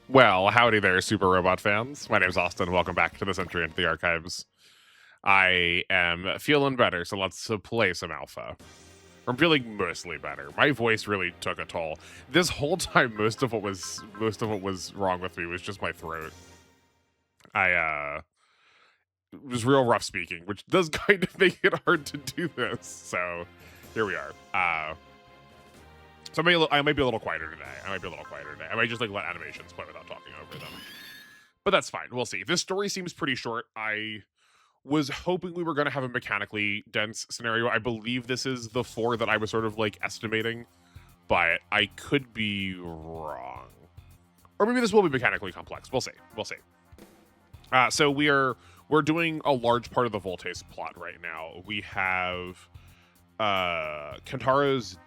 Well, howdy there, Super Robot fans. My name's Austin. Welcome back to this entry into the archives. I am feeling better, so let's play some Alpha. I'm feeling mostly better. My voice really took a toll. This whole time, most of what was wrong with me was just my throat. I it was real rough speaking, which does kind of make it hard to do this. So here we are. So I might be a little quieter today. I might just like let animations play without talking over them. But that's fine. We'll see. This story seems pretty short. I was hoping we were going to have a mechanically dense scenario. I believe this is the 4 that I was sort of like estimating, but I could be wrong. Or maybe this will be mechanically complex. We'll see. So we're doing a large part of the Voltes plot right now. We have Kentaro's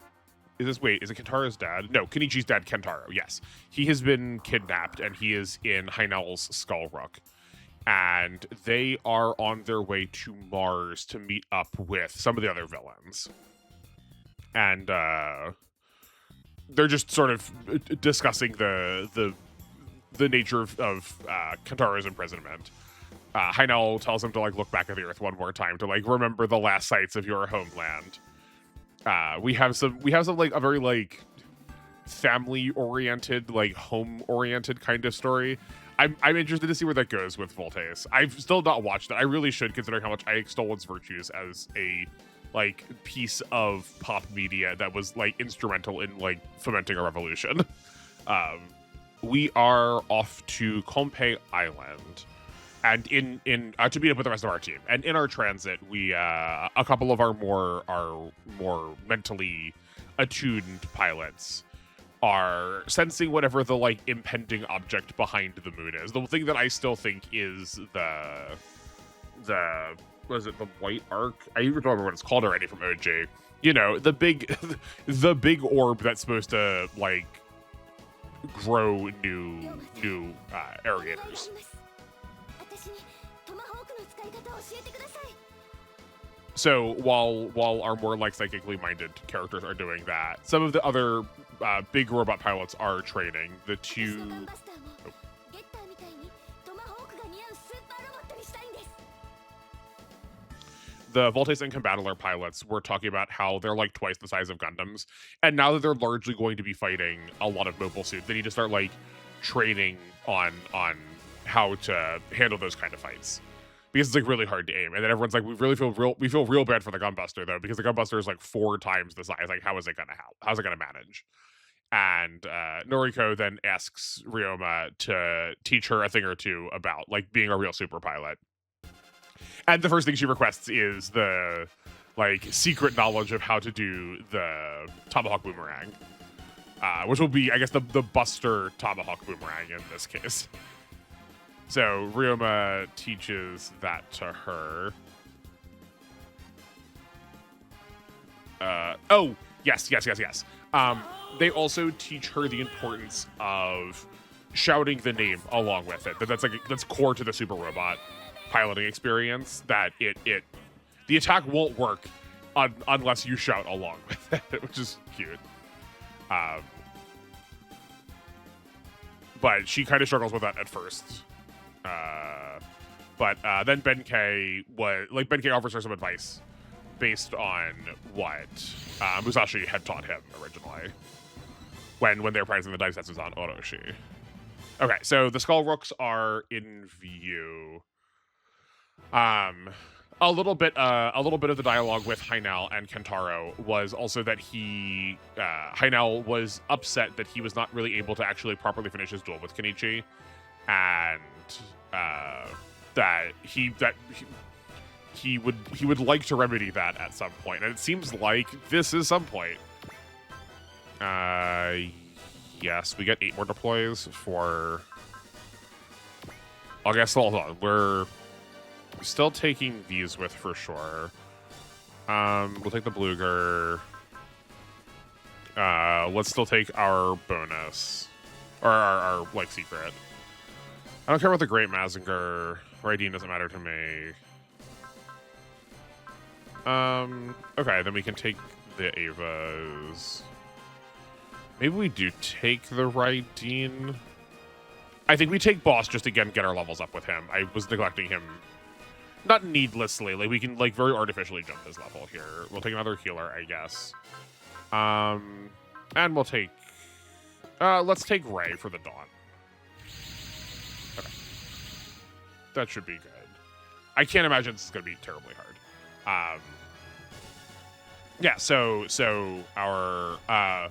is it Kentaro's dad? No, Kenichi's dad, Kentaro. Yes. He has been kidnapped and he is in Heinel's Skullrook. And they are on their way to Mars to meet up with some of the other villains. And they're just sort of discussing the nature of Kentaro's imprisonment. Heinel tells him to like look back at the Earth one more time to like remember the last sights of your homeland. We have some like a very like family oriented, like home oriented kind of story. I'm interested to see where that goes with Voltes. I've still not watched it. I really should, considering how much I extol its virtues as a like piece of pop media that was like instrumental in like fomenting a revolution. We are off to Kompe Island, and in to meet up with the rest of our team. And in our transit, we a couple of our more mentally attuned pilots are sensing whatever the like impending object behind the moon is. The thing that I still think is the was it the white arc? I even don't remember what it's called already from OJ. You know, the big the big orb that's supposed to like grow new aerators. So while our more like psychically minded characters are doing that, some of the other big robot pilots are training. The two. Oh. The Voltes and Combattler pilots were talking about how they're like twice the size of Gundams, and now that they're largely going to be fighting a lot of mobile suits, they need to start like training on how to handle those kind of fights, because it's like really hard to aim. And then everyone's like, we feel real bad for the Gunbuster though, because the Gunbuster is like 4 times the size. Like, how's it gonna manage? And Noriko then asks Ryoma to teach her a thing or two about like being a real super pilot. And the first thing she requests is the like secret knowledge of how to do the Tomahawk Boomerang, which will be, I guess, the Buster Tomahawk Boomerang in this case. So Ryoma teaches that to her. Oh, yes. They also teach her the importance of shouting the name along with it. That's core to the super robot piloting experience. That the attack won't work unless you shout along with it, which is cute. But she kind of struggles with that at first. But then Benkei offers her some advice based on what Musashi had taught him originally when they were practicing the Daisetsus on Orochi. Okay, so the Skullrooks are in view. A little bit of the dialogue with Heinel and Kentaro was also that Heinel was upset that he was not really able to actually properly finish his duel with Kenichi, and that he would like to remedy that at some point, and it seems like this is some point. Yes, we get 8 more deploys for. I guess hold on, we're still taking these with for sure. We'll take the Bluger. Let's still take our bonus or our like secret. I don't care about the Great Mazinger. Raideen doesn't matter to me. Okay, then we can take the Avas. Maybe we do take the Raideen. I think we take boss just again get our levels up with him. I was neglecting him, not needlessly. Like we can like very artificially jump his level here. We'll take another healer, I guess. And we'll take. Let's take Ray for the Dawn. Okay, that should be good. I can't imagine this is going to be terribly hard. Yeah. So our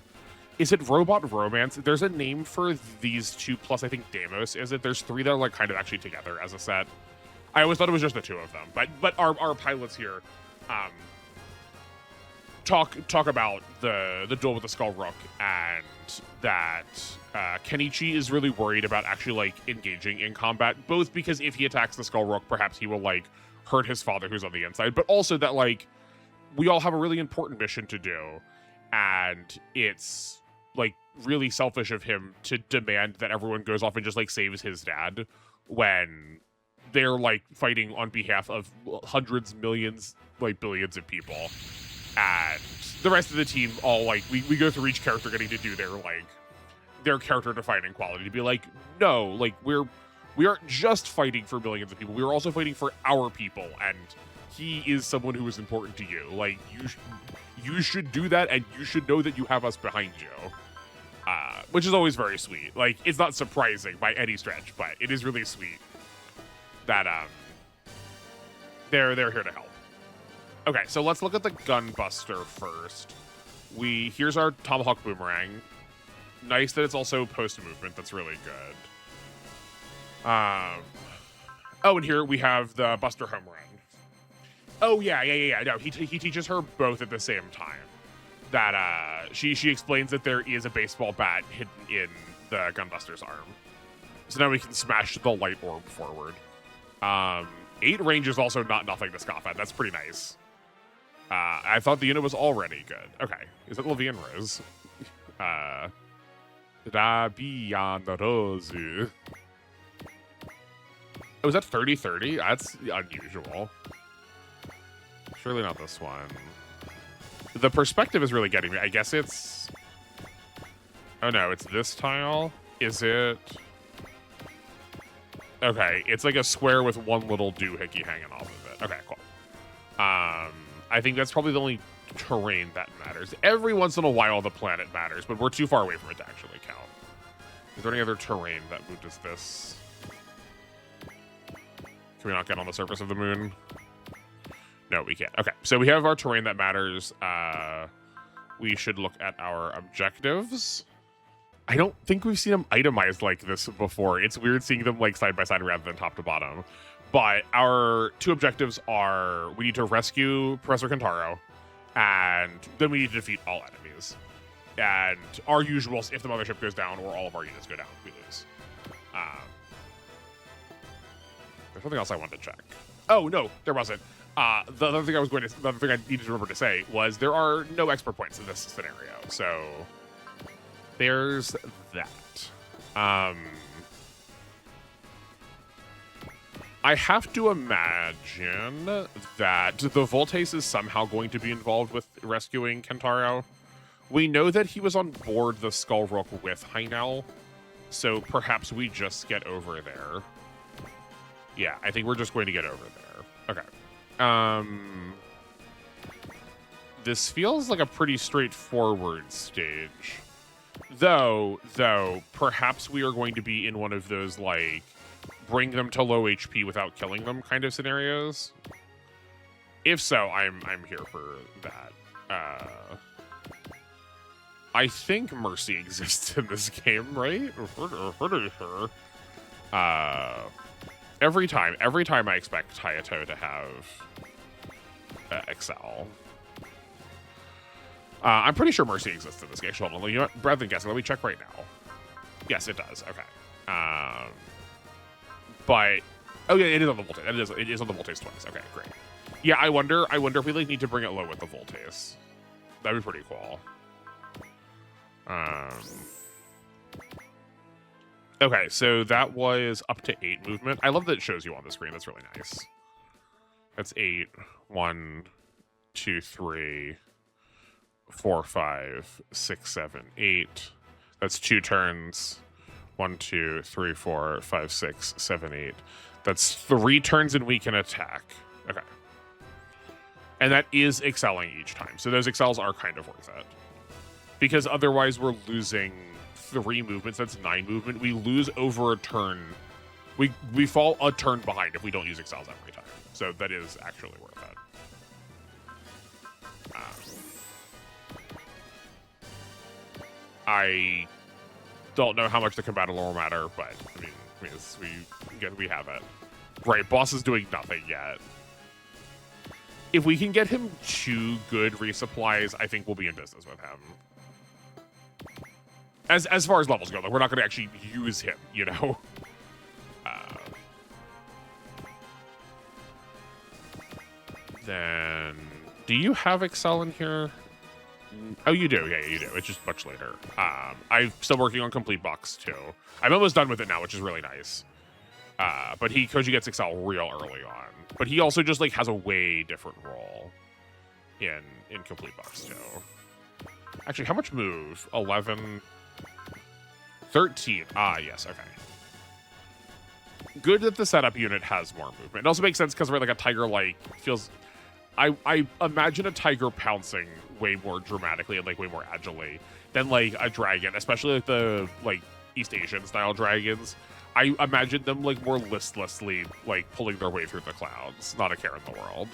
is it Robot Romance? There's a name for these two plus I think Deimos. Is it? There's three that are like kind of actually together as a set. I always thought it was just the two of them, but our pilots here, talk about the duel with the Skull Rook and that Kenichi is really worried about actually like engaging in combat, both because if he attacks the Skull Rook, perhaps he will like hurt his father who's on the inside, but also that like we all have a really important mission to do, and it's like really selfish of him to demand that everyone goes off and just like saves his dad when they're like fighting on behalf of hundreds, millions, like billions of people. And the rest of the team all like we go through each character getting to do their character defining quality to be like, no, like we aren't just fighting for millions of people, we're also fighting for our people, and he is someone who is important to you. Like you should do that, and you should know that you have us behind you. Which is always very sweet. Like, it's not surprising by any stretch, but it is really sweet that they're here to help. Okay, so let's look at the Gunbuster first. Here's our Tomahawk Boomerang. Nice that it's also post movement. That's really good. Oh, and here we have the Buster Home Run. Oh yeah. No, he teaches her both at the same time. That she explains that there is a baseball bat hidden in the Gunbuster's arm. So now we can smash the light orb forward. 8 range is also not nothing to scoff at. That's pretty nice. I thought the unit was already good. Okay, is it Levian Rose? Rabian Rose. Oh, is that 30-30? That's unusual. Surely not this one. The perspective is really getting me. I guess it's... Oh no, it's this tile? Is it... Okay, it's like a square with one little doohickey hanging off of it. Okay, cool. I think that's probably the only terrain that matters. Every once in a while the planet matters, but we're too far away from it to actually count. Is there any other terrain that does this? Can we not get on the surface of the moon? No, we can't. Okay, so we have our terrain that matters. We should look at our objectives. I don't think we've seen them itemized like this before. It's weird seeing them like side by side rather than top to bottom. But our 2 objectives are we need to rescue Professor Kentaro, and then we need to defeat all enemies. And our usuals, if the mothership goes down or all of our units go down, we lose. There's something else I wanted to check. Oh no, there wasn't. The other thing I needed to remember to say was there are no expert points in this scenario, so there's that. I have to imagine that the Voltes is somehow going to be involved with rescuing Kentaro. We know that he was on board the Skull Rook with Hynel, so perhaps we just get over there. Yeah, I think we're just going to get over there. Okay. This feels like a pretty straightforward stage. Though, perhaps we are going to be in one of those, like, bring them to low HP without killing them kind of scenarios. If so, I'm here for that. I think Mercy exists in this game, right? Pretty sure. Every time I expect Hayato to have Excel. I'm pretty sure Mercy exists in this game. Hold on, you know what? Rather than guessing, let me check right now. Yes, it does. Okay. But oh yeah, it is on the Voltes. It is on the Voltes twice. Okay, great. Yeah, I wonder if we like need to bring it low with the Voltes. That'd be pretty cool. Okay, so that was up to 8 movement. I love that it shows you on the screen. That's really nice. That's 8. 1, 2, 3, 4, 5, 6, 7, 8. That's 2 turns. 1, 2, 3, 4, 5, 6, 7, 8. That's 3 turns and we can attack. Okay. And that is excelling each time. So those excels are kind of worth it. Because otherwise we're losing 3 movements. That's 9 movement. We lose over a turn. We fall a turn behind if we don't use excels every time. So that is actually worth it. I don't know how much the combat will matter, but I mean we have it. Right, boss is doing nothing yet. If we can get him 2 good resupplies, I think we'll be in business with him. As far as levels go, though, we're not going to actually use him, you know? Then, do you have Excel in here? Oh, you do. Yeah, you do. It's just much later. I'm still working on Complete Box, too. I'm almost done with it now, which is really nice. But Koji gets Excel real early on. But he also just, like, has a way different role in Complete Box, too. Actually, how much move? 11... 13. Ah, yes, okay. Good that the setup unit has more movement. It also makes sense because we're like a tiger, like, feels... I imagine a tiger pouncing way more dramatically and, like, way more agilely than, like, a dragon, especially, like, the, like, East Asian-style dragons. I imagine them, like, more listlessly, like, pulling their way through the clouds. Not a care in the world.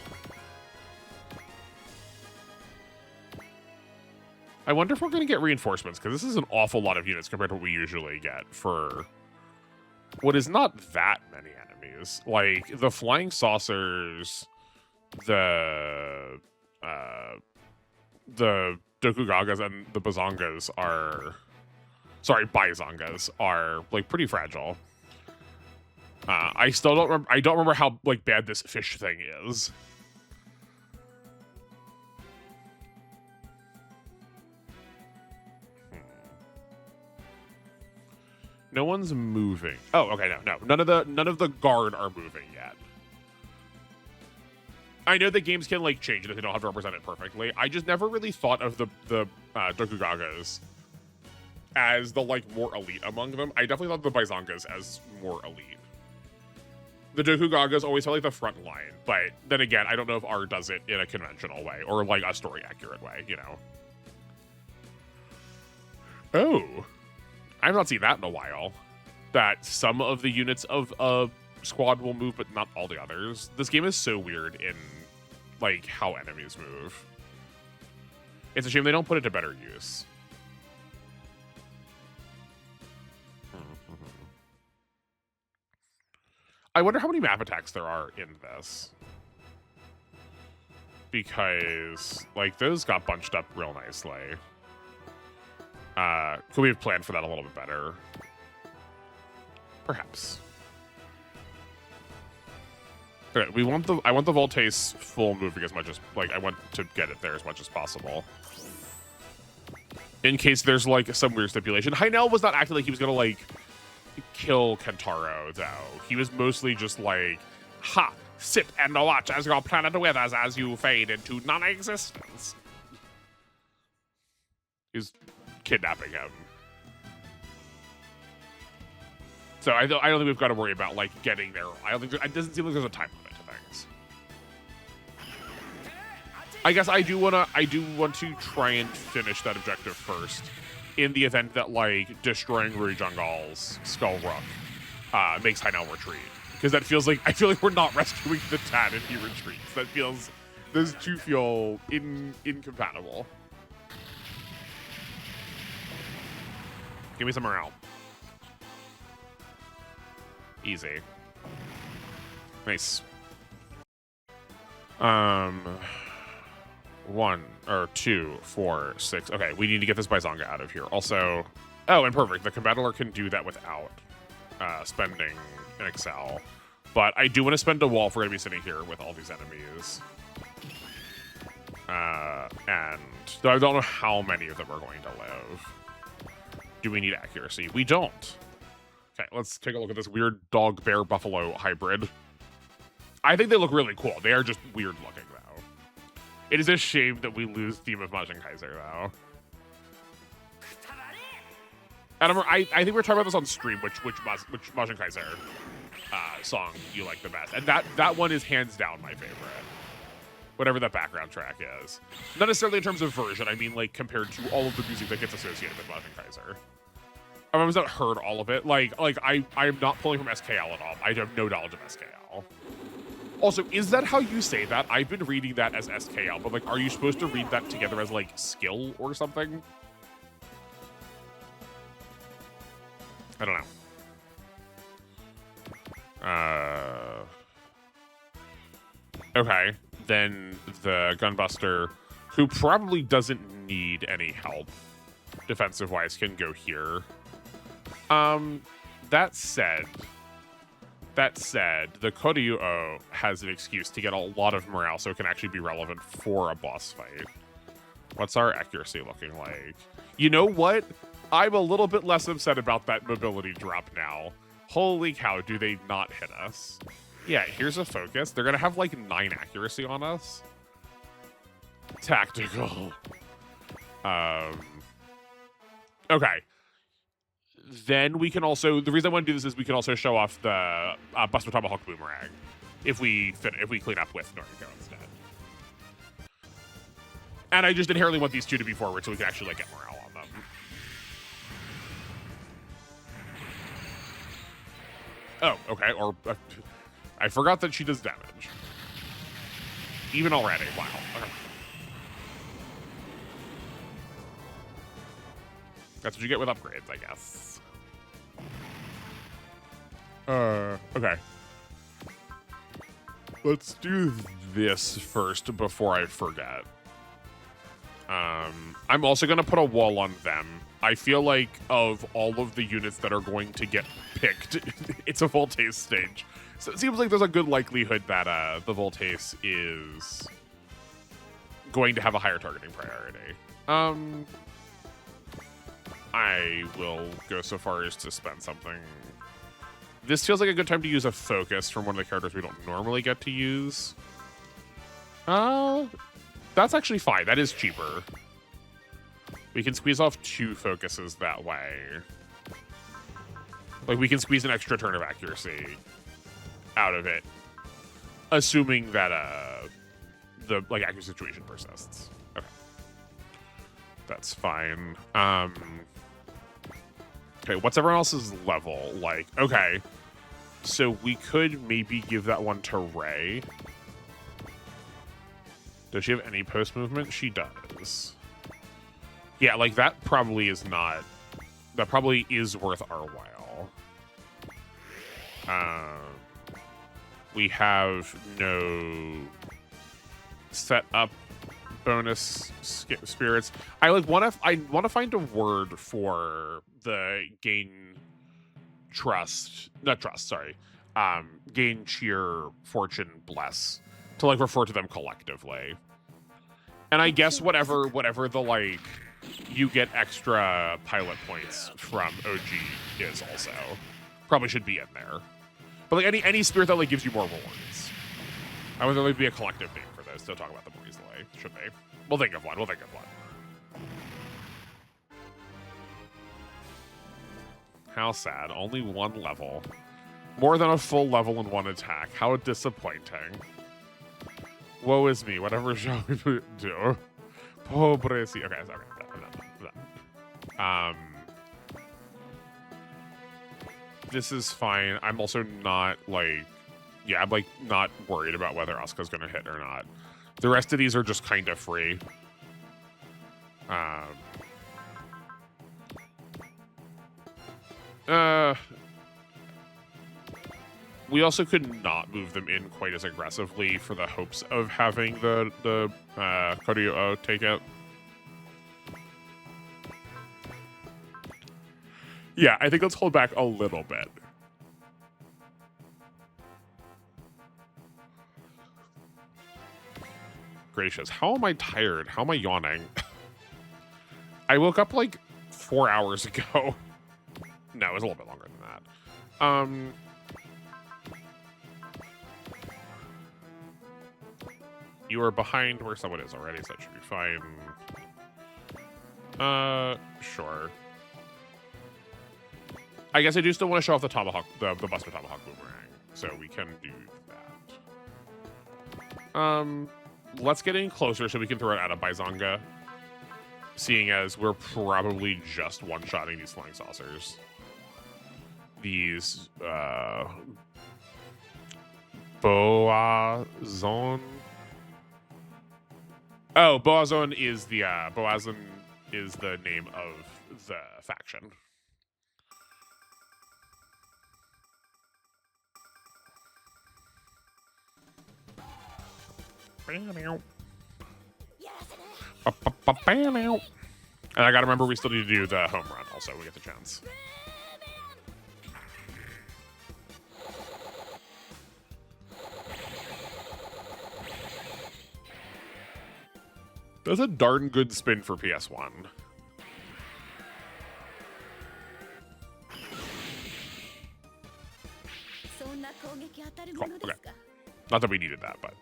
I wonder if we're going to get reinforcements, because this is an awful lot of units compared to what we usually get for what is not that many enemies. Like, the flying saucers, the Dokugagas and the Bazongas are... Sorry, Baizongas are, like, pretty fragile. I still don't remember... I don't remember how, like, bad this fish thing is. No one's moving. Oh, okay, no. None of the guard are moving yet. I know that games can, like, change it if they don't have to represent it perfectly. I just never really thought of the Dokugagas as the, like, more elite among them. I definitely thought the Baizongas as more elite. The Dokugagas always felt like the front line, but then again, I don't know if R does it in a conventional way or, like, a story-accurate way, you know? Oh. I've not seen that in a while. That some of the units of a squad will move, but not all the others. This game is so weird in, like, how enemies move. It's a shame they don't put it to better use. I wonder how many map attacks there are in this. Because, like, those got bunched up real nicely. Could we have planned for that a little bit better? Perhaps. Okay, I want the Voltaic full moving as much as, like, I want to get it there as much as possible. In case there's, like, some weird stipulation. Hynel was not acting like he was gonna, like, kill Kentaro, though. He was mostly just like, ha, sit and watch as your planet withers as you fade into non-existence. He's kidnapping him. So I don't think we've got to worry about, like, getting there. I don't think it doesn't seem like there's a time limit to things. I guess I do want to try and finish that objective first, in the event that, like, destroying Ruri Jungal's Skull Rock makes Hynel retreat, because that feels like, I feel like we're not rescuing the Tan if he retreats. That feels, those two feel incompatible. Give me some morale. Easy. Nice. 1 or 2, 4, 6. Okay, we need to get this Baizonga out of here. Also, oh, and perfect. The combattler can do that without spending an Excel. But I do want to spend a wall if we're going to be sitting here with all these enemies. And though I don't know how many of them are going to live. Do we need accuracy? We don't. Okay, let's take a look at this weird dog, bear, buffalo hybrid. I think they look really cool. They are just weird looking, though. It is a shame that we lose Theme of Majin Kaiser, though. I don't remember, I think we were talking about this on stream, which Majin Kaiser song you like the best. And that one is hands down my favorite. Whatever that background track is. Not necessarily in terms of version, I mean like compared to all of the music that gets associated with Majin Kaiser. I've not heard all of it. Like I am not pulling from SKL at all. I have no knowledge of SKL. Also, is that how you say that? I've been reading that as SKL, but like, are you supposed to read that together as like skill or something? I don't know. Okay, then the Gunbuster, who probably doesn't need any help defensive-wise, can go here. That said, the Koryu has an excuse to get a lot of morale, so it can actually be relevant for a boss fight. What's our accuracy looking like? You know what? I'm a little bit less upset about that mobility drop now. Holy cow, do they not hit us? Yeah, here's a focus. They're gonna have like 9 accuracy on us. Tactical. Okay. Then we can also, the reason I want to do this is we can also show off the Buster Tomahawk Boomerang if we clean up with Noriko instead. And I just inherently want these two to be forward so we can actually like get morale on them. Oh, okay. Or I forgot that she does damage. Even already. Wow. Okay. That's what you get with upgrades, I guess. Okay. Let's do this first before I forget. I'm also going to put a wall on them. I feel like of all of the units that are going to get picked, it's a Voltaic stage. So it seems like there's a good likelihood that the Voltaic is going to have a higher targeting priority. I will go so far as to spend something. This feels like a good time to use a focus from one of the characters we don't normally get to use. That's actually fine. That is cheaper. We can squeeze off 2 focuses that way. Like, we can squeeze an extra turn of accuracy out of it, assuming that the like accuracy situation persists. Okay, that's fine. Okay, what's everyone else's level like? Okay, so we could maybe give that one to Ray. Does she have any post movement? She does. Yeah, like that probably is not. That probably is worth our while. We have no set up bonus spirits. I want to find a word for the gain trust, not trust, sorry. Gain cheer, fortune, bless, to like refer to them collectively. And I guess whatever the like, you get extra pilot points from OG is also probably should be in there. But like any spirit that like gives you more rewards. I would like be a collective name for this to talk about them more easily. Should be. We'll think of one. How sad. Only 1 level. More than a full level in 1 attack. How disappointing. Woe is me. Whatever shall we do? Pobresi. Okay, sorry. This is fine. I'm also not like, yeah, I'm like not worried about whether Asuka's gonna hit or not. The rest of these are just kind of free. We also could not move them in quite as aggressively for the hopes of having the Koryu take it. Yeah, I think let's hold back a little bit. Gracious, how am I tired? How am I yawning? I woke up like 4 hours ago. No, it was a little bit longer than that. You are behind where someone is already, so that should be fine. Sure. I guess I do still want to show off the tomahawk, the Buster Tomahawk Boomerang, so we can do that. Let's get in closer so we can throw it out of Baizanga, seeing as we're probably just one-shotting these flying saucers. These, Boazon. Oh, Boazon is the, Boazon is the name of the faction. And I gotta remember we still need to do the home run also when we get the chance. That's a darn good spin for PS1. Cool. Okay. Not that we needed that, but.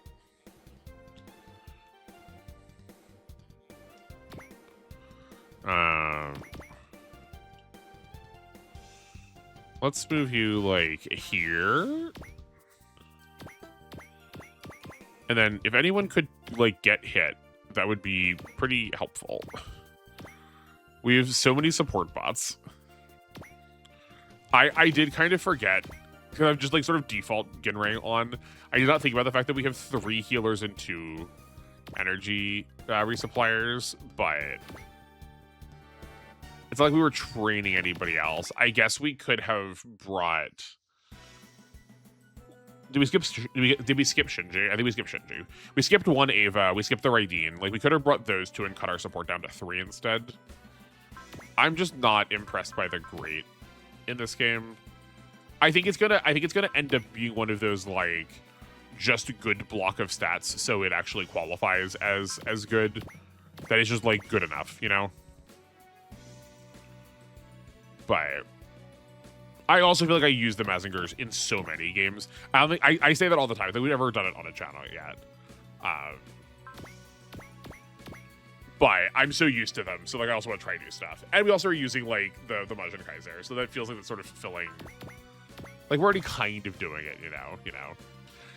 Let's move you like here. And then if anyone could like get hit, that would be pretty helpful. We have so many support bots. I did kind of forget because I've just like sort of default Ginray on. I did not think about the fact that we have 3 healers and 2 energy resuppliers, but it's not like we were training anybody else. I guess we could have brought. Did we skip Shinji? I think we skipped Shinji. We skipped 1 Ava. We skipped the Raideen. Like we could have brought those 2 and cut our support down to 3 instead. I'm just not impressed by the great in this game. I think it's gonna end up being one of those like just a good block of stats, so it actually qualifies as good. That is just like good enough, you know. But I also feel like I use the Mazingers in so many games. I don't think I say that all the time. I think we've never done it on a channel yet. But I'm so used to them, so like I also want to try new stuff. And we also are using like the Majin Kaiser, so that feels like it's sort of filling. Like we're already kind of doing it, you know.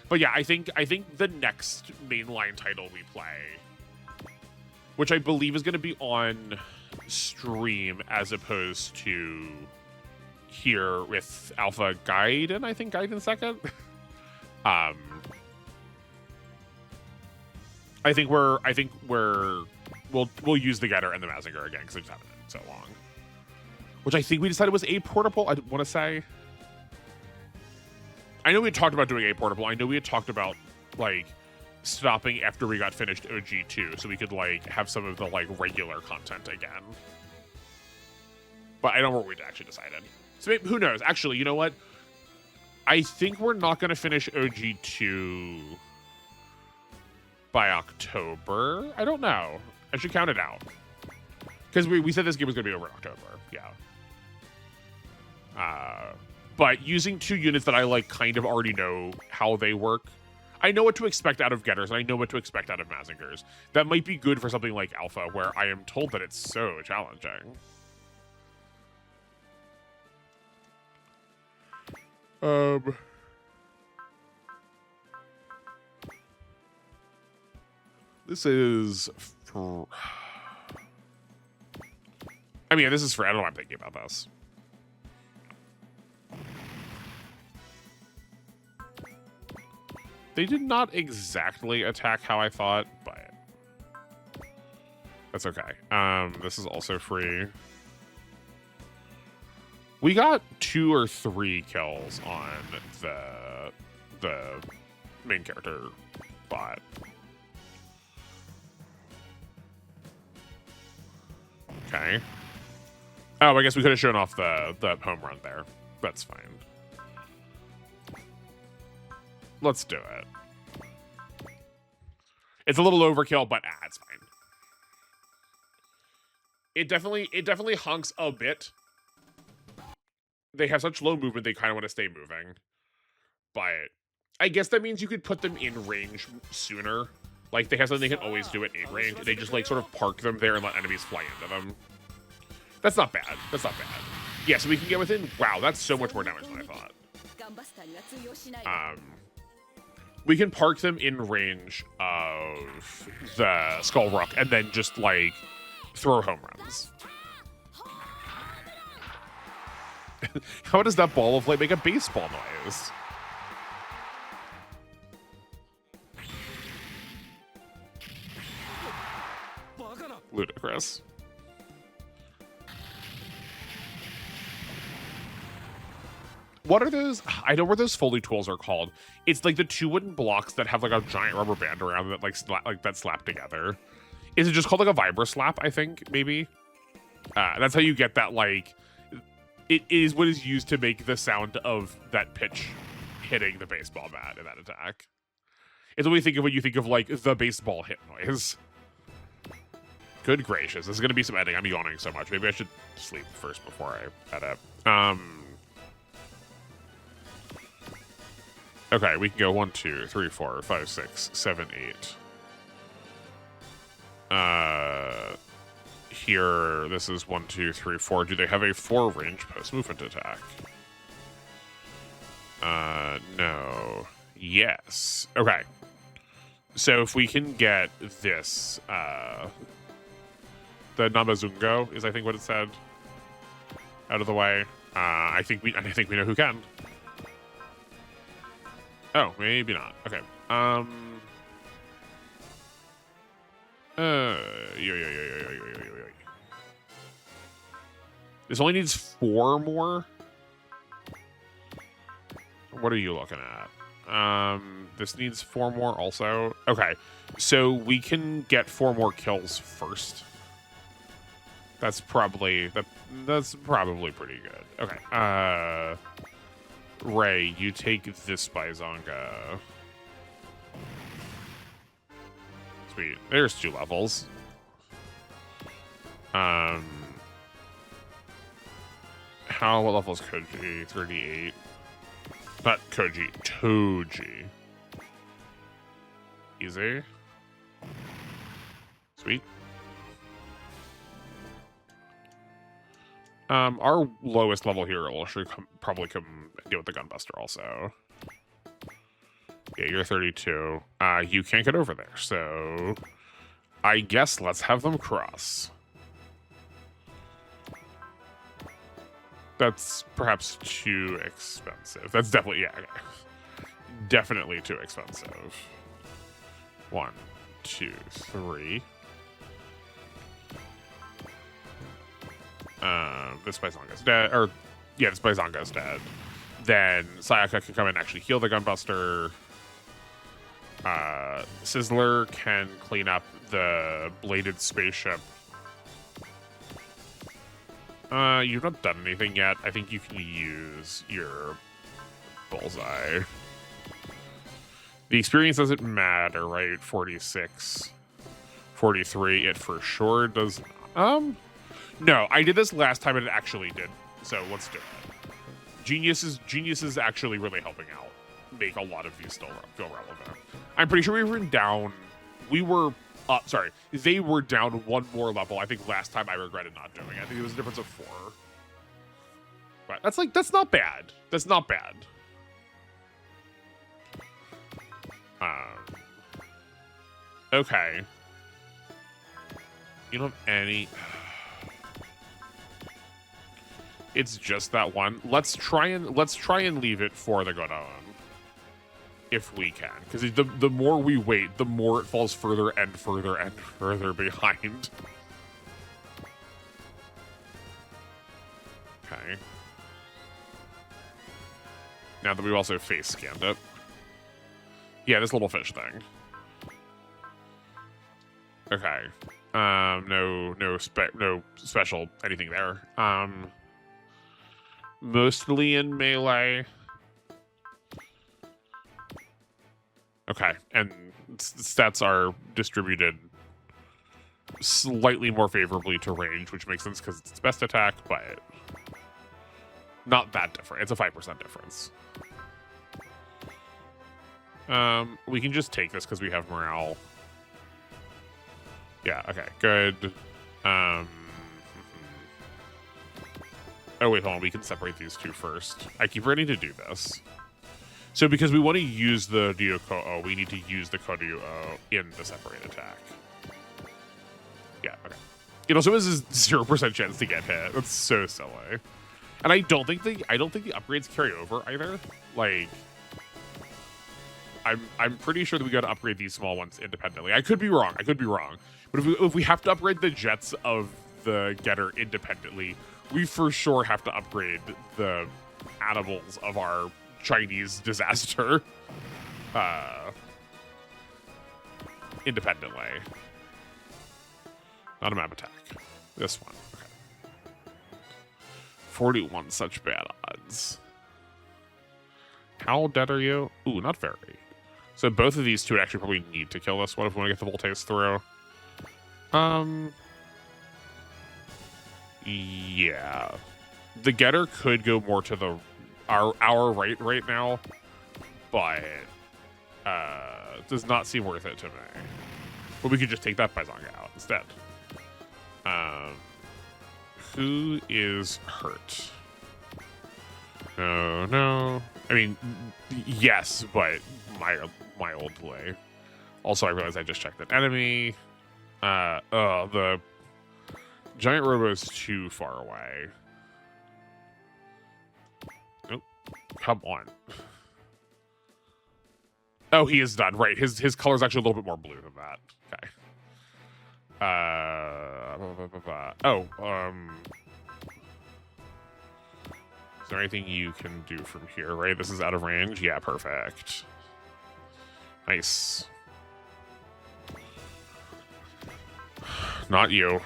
But yeah, I think the next mainline title we play, which I believe is going to be on stream as opposed to here with Alpha Gaiden, I think Gaiden second. I think we'll use the Getter and the Mazinger again because I just haven't been so long. Which I think we decided was a portable. I want to say. I know we had talked about doing a portable. I know we had talked about like stopping after we got finished OG2 so we could like have some of the like regular content again. But I don't know what we actually decided. So maybe, who knows? Actually, you know what? I think we're not going to finish OG2 by October. I don't know. I should count it out. Because we said this game was going to be over in October. Yeah. But using 2 units that I like kind of already know how they work. I know what to expect out of Getters, and I know what to expect out of Mazingers. That might be good for something like Alpha, where I am told that it's so challenging. This is for. I mean, this is for. I don't know what I'm thinking about this. They did not exactly attack how I thought, but that's okay. This is also free. We got 2 or 3 kills on the main character bot. Okay. Oh, I guess we could have shown off the home run there. That's fine. Let's do it. It's a little overkill, but it's fine. It definitely honks a bit. They have such low movement, they kind of want to stay moving. But I guess that means you could put them in range sooner. Like, they have something they can always do at 8 range. They just, like, sort of park them there and let enemies fly into them. That's not bad. That's not bad. Yeah, so we can get within... Wow, that's so much more damage than I thought. We can park them in range of the Skull Rock and then just, like, throw home runs. How does that ball of light make a baseball noise? Ludicrous. What are those? I know what those Foley tools are called. It's like the two wooden blocks that have like a giant rubber band around that, like that slap together. Is it just called like a vibra slap? I think maybe. That's how you get that. Like, it is what is used to make the sound of that pitch hitting the baseball bat in that attack. It's what we think of when you think of like the baseball hit noise. Good gracious, this is gonna be some editing. I'm yawning so much. Maybe I should sleep first before I edit. Okay, we can go 1, 2, 3, 4, 5, 6, 7, 8. Here, this is 1, 2, 3, 4. Do they have a 4 range post movement attack? No. Yes. Okay. So if we can get this, the Namazungo is I think what it said, out of the way. I think we know who can. Oh, maybe not. Okay. This only needs 4 more. What are you looking at? This needs 4 more also. Okay, so we can get 4 more kills first. That's probably pretty good. Okay. Ray, you take this Bizonga. Sweet. There's 2 levels. What level is Koji? 38. Not Koji, Toji. Easy. Sweet. Our lowest level hero will probably come deal with the Gunbuster also. Yeah, you're 32. You can't get over there, so I guess let's have them cross. That's perhaps too expensive. That's definitely, yeah, okay. Definitely too expensive. 1, 2, 3. This Bizonga's dead, or yeah, this Bizonga's dead. Then Sayaka can come and actually heal the Gunbuster. Sizzler can clean up the bladed spaceship. You've not done anything yet. I think you can use your bullseye. The experience doesn't matter, right? 46, 43. It for sure does. No, I did this last time and it actually did. So let's do it. Genius is actually really helping out. Make a lot of these still feel relevant. I'm pretty sure we were down. We were up. Sorry, they were down 1 more level. I think last time I regretted not doing it. I think it was a difference of 4. But that's not bad. That's not bad. Okay. You don't have any. It's just that one. Let's try and leave it for the Godaon, if we can, because the more we wait, the more it falls further and further and further behind. Okay. Now that we've also face scanned it. Yeah, this little fish thing. Okay. No special anything there. Mostly in melee. Okay, and stats are distributed slightly more favorably to range, which makes sense because it's its best attack, but not that different. It's a 5% difference. We can just take this because we have morale. Yeah, okay, good. Oh, wait, hold on. We can separate these two first. I keep ready to do this. So because we want to use the Ryuko-O, we need to use the Koryu-O in the separate attack. Yeah, okay. It also has a 0% chance to get hit. That's so silly. And I don't think the upgrades carry over either. Like, I'm pretty sure that we got to upgrade these small ones independently. I could be wrong. But if we have to upgrade the jets of the getter independently, we for sure have to upgrade the animals of our Chinese disaster independently. Not a map attack. This one. Okay. 41, such bad odds. How dead are you? Ooh, not very. So both of these two actually probably need to kill this one if we want to get the Voltaise through. Yeah. The getter could go more to the our right now, but does not seem worth it to me. But we could just take that Baizanga out instead. Who is hurt? Oh, no. I mean, yes, but mildly. Also, I realized I just checked that enemy. The giant robo is too far away. Nope. Come on. Oh, he is done. Right. His color is actually a little bit more blue than that. Okay. Is there anything you can do from here, right? This is out of range? Yeah, perfect. Nice. Not you.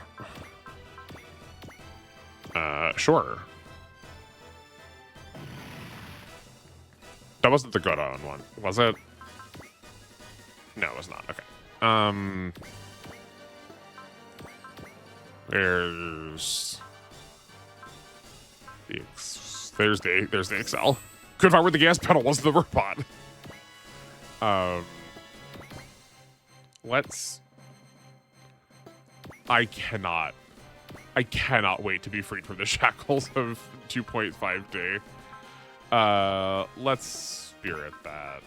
Sure. That wasn't the Godon one, was it? No, it was not. Okay. There's the Excel. Couldn't find where the gas pedal was, the robot. I cannot wait to be freed from the shackles of 2.5D. Let's spirit that.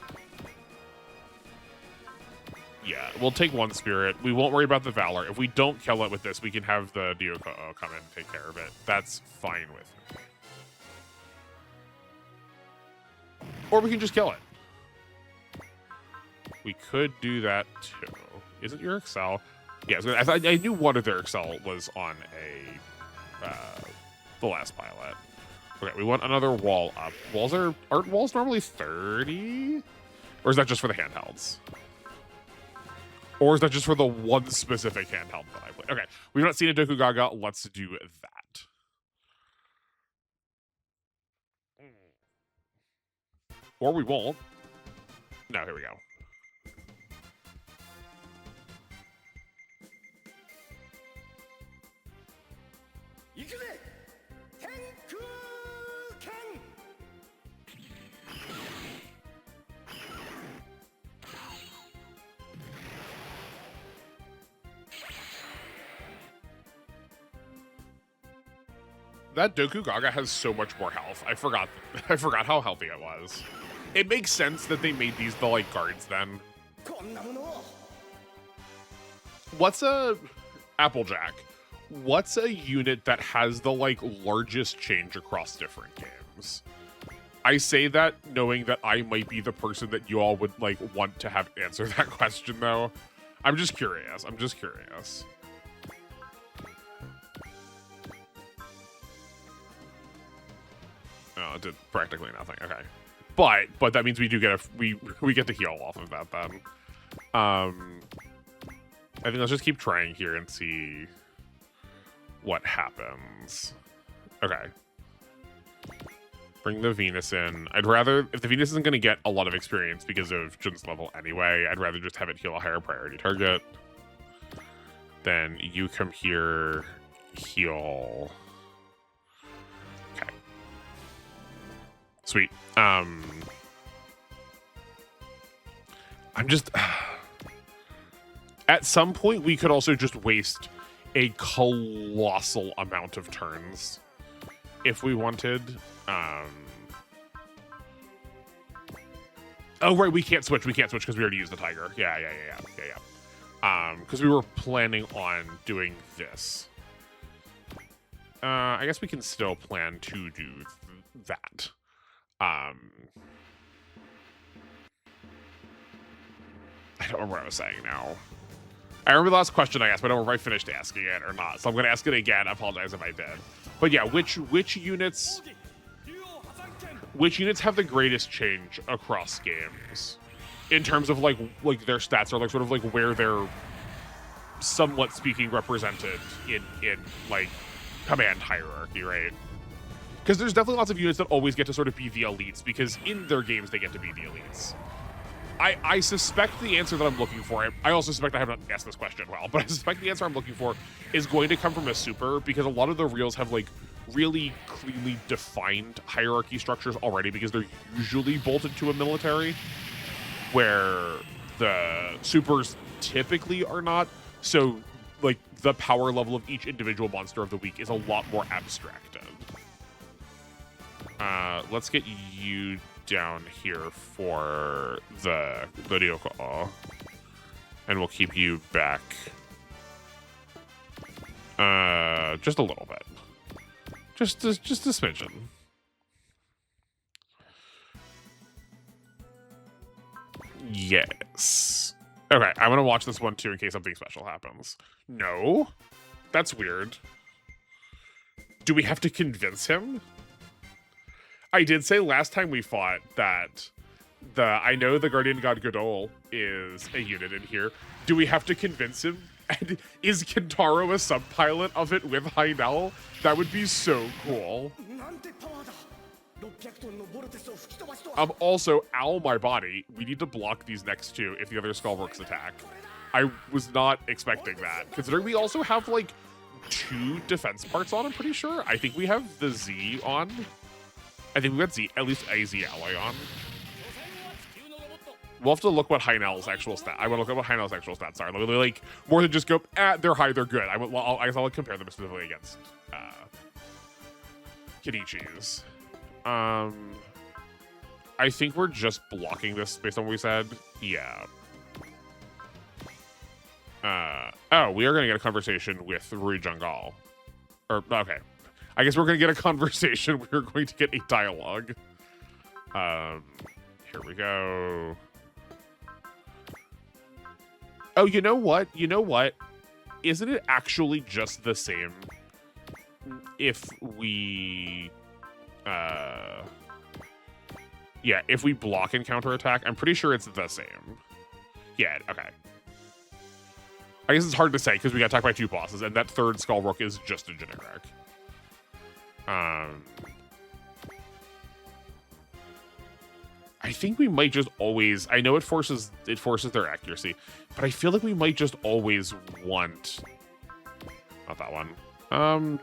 Yeah, we'll take one spirit. We won't worry about the Valor. If we don't kill it with this, we can have the Ryuko-O come in and take care of it. That's fine with me. Or we can just kill it. We could do that too. Isn't your Excel? Yeah, I knew one of their Excel was on the last pilot. Okay, we want another wall up. Aren't walls normally 30? Or is that just for the handhelds? Or is that just for the one specific handheld that I play? Okay, we've not seen a Dokugaga. Let's do that. Or we won't. No, here we go. That Dokugaga has so much more health. I forgot how healthy it was. It makes sense that they made these the like guards then. What's a Applejack? What's a unit that has the like largest change across different games? I say that knowing that I might be the person that you all would like want to have answer that question though. I'm just curious. Oh, it did practically nothing. Okay, but that means we do get we get to heal off of that then. I think let's just keep trying here and see what happens. Okay, bring the Venus in. I'd rather, if the Venus isn't going to get a lot of experience because of Jun's level anyway, I'd rather just have it heal a higher priority target. Then you come here, heal. Sweet. I'm just... At some point, we could also just waste a colossal amount of turns if we wanted. Oh, right, we can't switch. We can't switch because we already used the tiger. Yeah. Because we were planning on doing this. I guess we can still plan to do that. I don't remember what I was saying now. I remember the last question I asked, but I don't remember if I finished asking it or not. So I'm going to ask it again. I apologize if I did. But yeah, which units have the greatest change across games in terms of like their stats, or like sort of like where they're somewhat speaking represented in like command hierarchy, right? Because there's definitely lots of units that always get to sort of be the elites, because in their games they get to be the elites. I suspect the answer that I'm looking for, I also suspect I haven't asked this question well, but I suspect the answer I'm looking for is going to come from a super, because a lot of the reels have like really clearly defined hierarchy structures already, because they're usually bolted to a military, where the supers typically are not. So like the power level of each individual monster of the week is a lot more abstracted. Let's get you down here for the video call, and we'll keep you back just a little bit, just a smidgen. Yes. Okay, I'm gonna watch this one too in case something special happens. No, that's weird. Do we have to convince him? I did say last time we fought that I know the Guardian God Godol is a unit in here. Do we have to convince him? And is Kentaro a subpilot of it with Hynel? That would be so cool. Also, Owl My Body, we need to block these next two if the other Skullworks attack. I was not expecting that, considering we also have like 2 defense parts on, I'm pretty sure. I think we have the Z on. I think we got Z, at least a Z alloy on. We'll have to look what Hynel's actual stat. I want to look at what Hynel's actual stats are. Like more than just go, they're high, they're good. I guess I'll compare them specifically against Kenichi's. I think we're just blocking this based on what we said. Yeah. Oh, we are gonna get a conversation with Rui Jungal. Or okay. I guess we're going to get a conversation. We're going to get a dialogue. Here we go. Oh, you know what? You know what? Isn't it actually just the same if we... yeah, if we block and counterattack? I'm pretty sure it's the same. Yeah, okay. I guess it's hard to say because we got attacked by 2 bosses, and that third Skullrook is just a generic. I think we might just always, I know it forces their accuracy, but I feel like we might just always want, not that one. Oh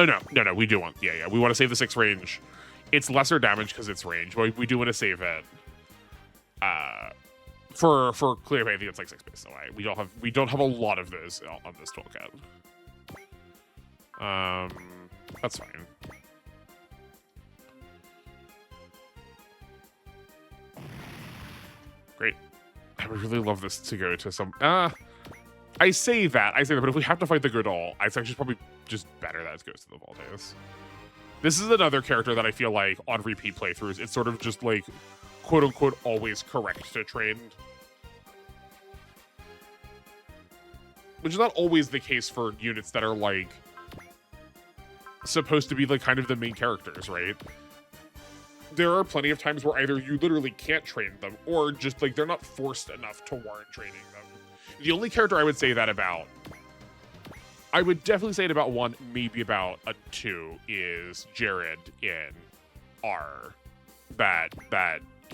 no, we do want, yeah, we want to save the 6 range. It's lesser damage because it's range, but we do want to save it. For clear pay, I think it's like 6 base away. We don't have a lot of those on this toolkit. That's fine. Great. I would really love this to go to some... I say that, but if we have to fight the Godol, it's actually probably just better that it goes to the Voltes. This is another character that I feel like on repeat playthroughs, it's sort of just like, quote-unquote, always correct to train. Which is not always the case for units that are like... supposed to be like kind of the main characters, right? There are plenty of times where either you literally can't train them or just like they're not forced enough to warrant training them. The only character I would say that about, I would definitely say it about 1, maybe about a 2, is Jared in R. That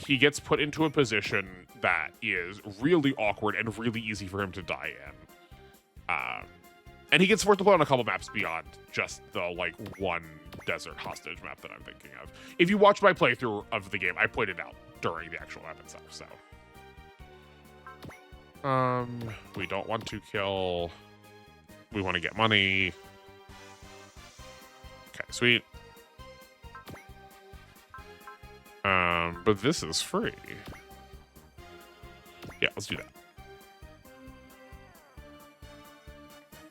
he gets put into a position that is really awkward and really easy for him to die in. And he gets forced to play on a couple maps beyond just the, like, 1 desert hostage map that I'm thinking of. If you watch my playthrough of the game, I played it out during the actual map itself, so. We don't want to kill. We want to get money. Okay, sweet. But this is free. Yeah, let's do that.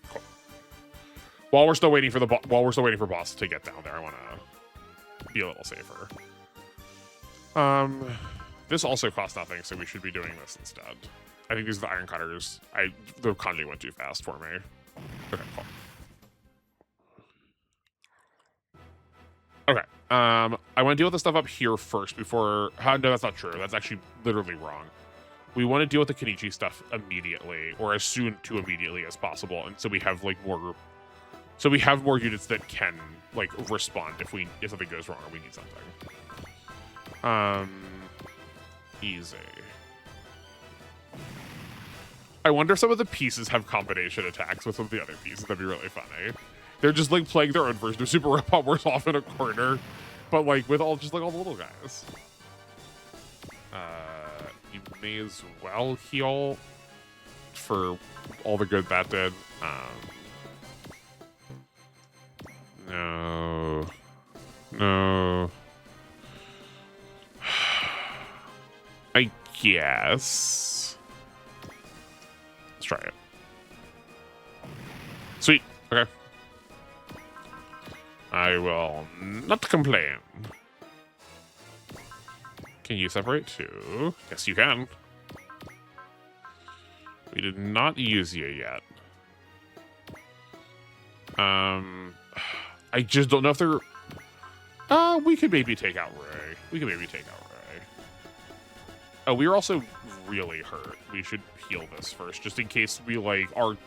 Cool. While we're still waiting for boss to get down there, I want to be a little safer. This also costs nothing, so we should be doing this instead. I think these are the iron cutters. The kanji went too fast for me. Okay, cool. Okay. I want to deal with the stuff up here first before... no, that's not true. That's actually literally wrong. We want to deal with the Kenichi stuff immediately, or as soon to immediately as possible, and so we have like more... So we have more units that can like respond if something goes wrong or we need something. Easy. I wonder if some of the pieces have combination attacks with some of the other pieces. That'd be really funny. They're just like playing their own version of Super Robot Wars off in a corner, but like with all the little guys. You may as well heal for all the good that did. No. I guess. Let's try it. Sweet. Okay. I will not complain. Can you separate too? Yes, you can. We did not use you yet. I just don't know if they're... we could maybe take out Ray. Oh, we are also really hurt. We should heal this first, just in case we like are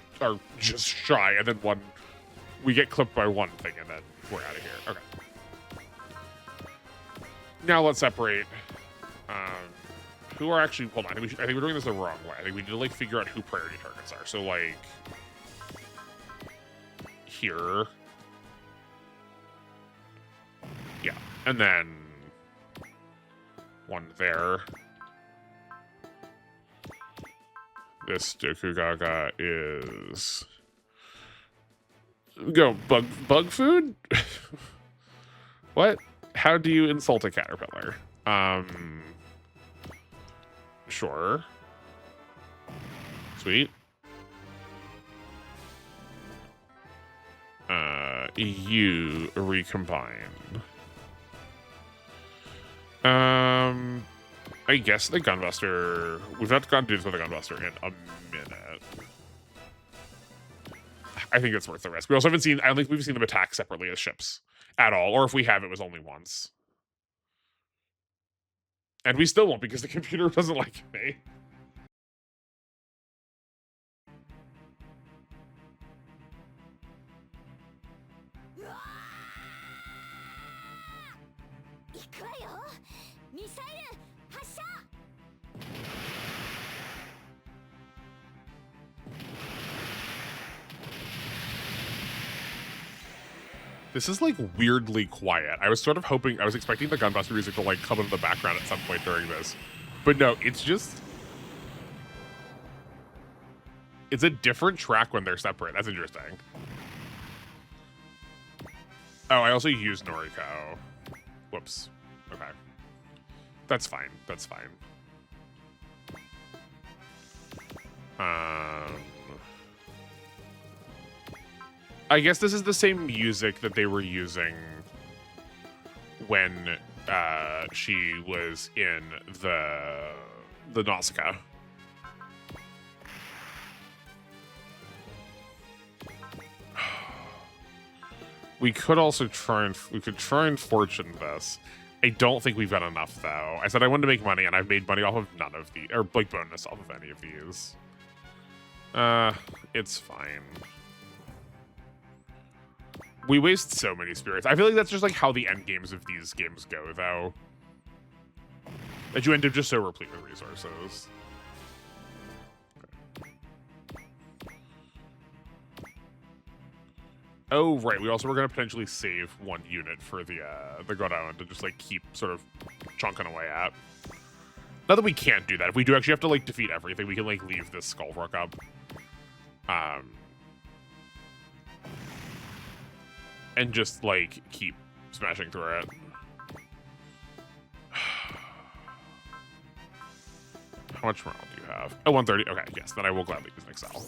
just shy, and then we get clipped by one thing, and then we're out of here. Okay. Now let's separate. Who are actually? Hold on. I think we're doing this the wrong way. I think we need to like figure out who priority targets are. So like here. Yeah, and then one there. This Dokugaga is go bug food. What? How do you insult a caterpillar? Sure. Sweet. You recombine. I guess the Gunbuster... We've not gone to do this with the Gunbuster in a minute. I think it's worth the risk. We also haven't seen... I don't think we've seen them attack separately as ships at all. Or if we have, it was only once. And we still won't because the computer doesn't like me. This is like weirdly quiet. I was expecting the Gunbuster music to like come into the background at some point during this. But no, it's a different track when they're separate. That's interesting. Oh, I also used Noriko. Whoops. Okay. That's fine. I guess this is the same music that they were using when she was in the Nausicaa. We could also try and fortune this. I don't think we've got enough though. I said I wanted to make money, and I've made money off of none of the, or like bonus off of any of these. It's fine. We waste so many spirits. I feel like that's just like how the end games of these games go, though. That you end up just so replete with resources. Oh, right. We also were going to potentially save one unit for the Godawan to just like keep sort of chunking away at. Not that we can't do that. If we do actually have to like defeat everything, we can like leave this Skullrook up. And just like keep smashing through it. How much morale do you have? Oh, 130. Okay, yes, then I will gladly use an Excel.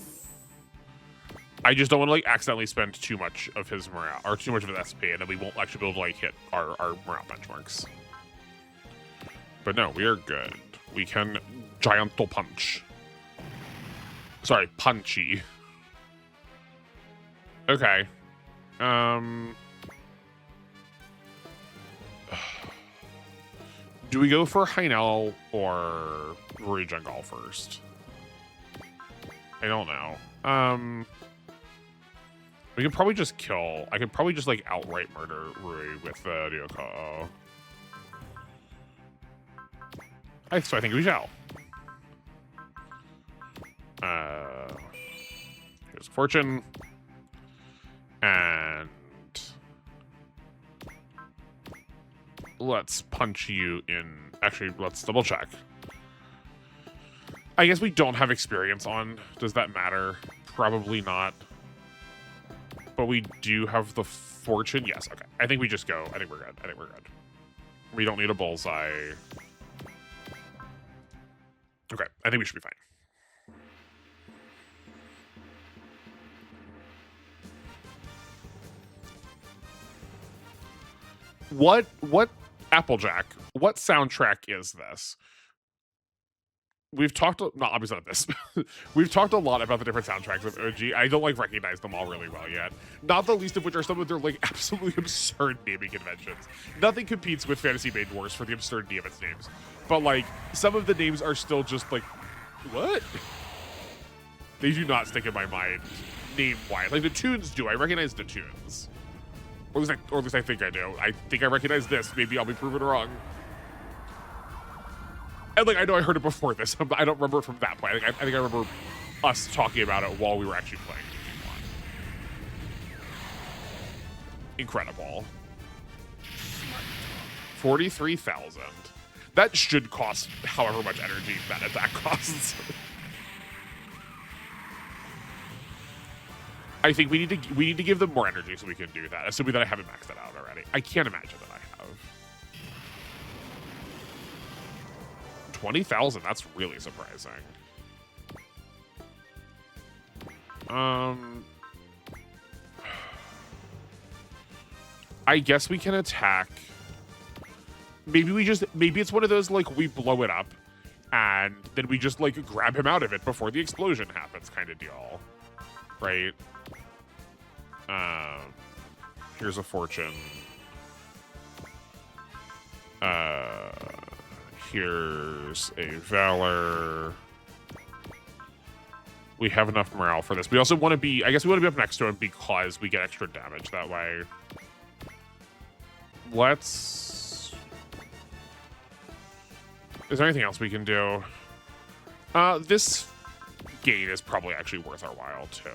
I just don't want to like accidentally spend too much of his morale or too much of his SP, and then we won't actually be able to like hit our morale benchmarks. But no, we are good. We can giantal punch. Sorry, punchy. Okay. Do we go for Hynel or Rui-Jangal first? I don't know. We could probably just kill. I could probably just like outright murder Rui with the Ryoko. So I think we shall. Here's Fortune. And let's punch you in. Actually, let's double check. I guess we don't have experience on. Does that matter? Probably not. But we do have the Fortune. Yes, okay. I think we just go. I think we're good. I think we're good. We don't need a bullseye. Okay, I think we should be fine. What Applejack, what soundtrack is this? We've talked, not obviously not this, we've talked a lot about the different soundtracks of OG. I don't like recognize them all really well yet. Not the least of which are some of their like absolutely absurd naming conventions. Nothing competes with Fantasy Maiden Wars for the absurdity of its names. But like, some of the names are still just like, what? They do not stick in my mind name-wise. Like the tunes do, I recognize the tunes. Or at least I think I do. I think I recognize this. Maybe I'll be proven wrong. And like I know I heard it before this. I don't remember it from that point. I think I remember us talking about it while we were actually playing. Incredible. 43,000. That should cost however much energy that attack costs. I think we need to give them more energy so we can do that, assuming that I haven't maxed that out already. I can't imagine that I have. 20,000, that's really surprising. I guess we can attack. Maybe it's one of those like we blow it up and then we just like grab him out of it before the explosion happens kind of deal. Right? Here's a Fortune. Here's a Valor. We have enough morale for this. We also want to be, I guess we want to be up next to him because we get extra damage that way. Let's... Is there anything else we can do? This gate is probably actually worth our while, too.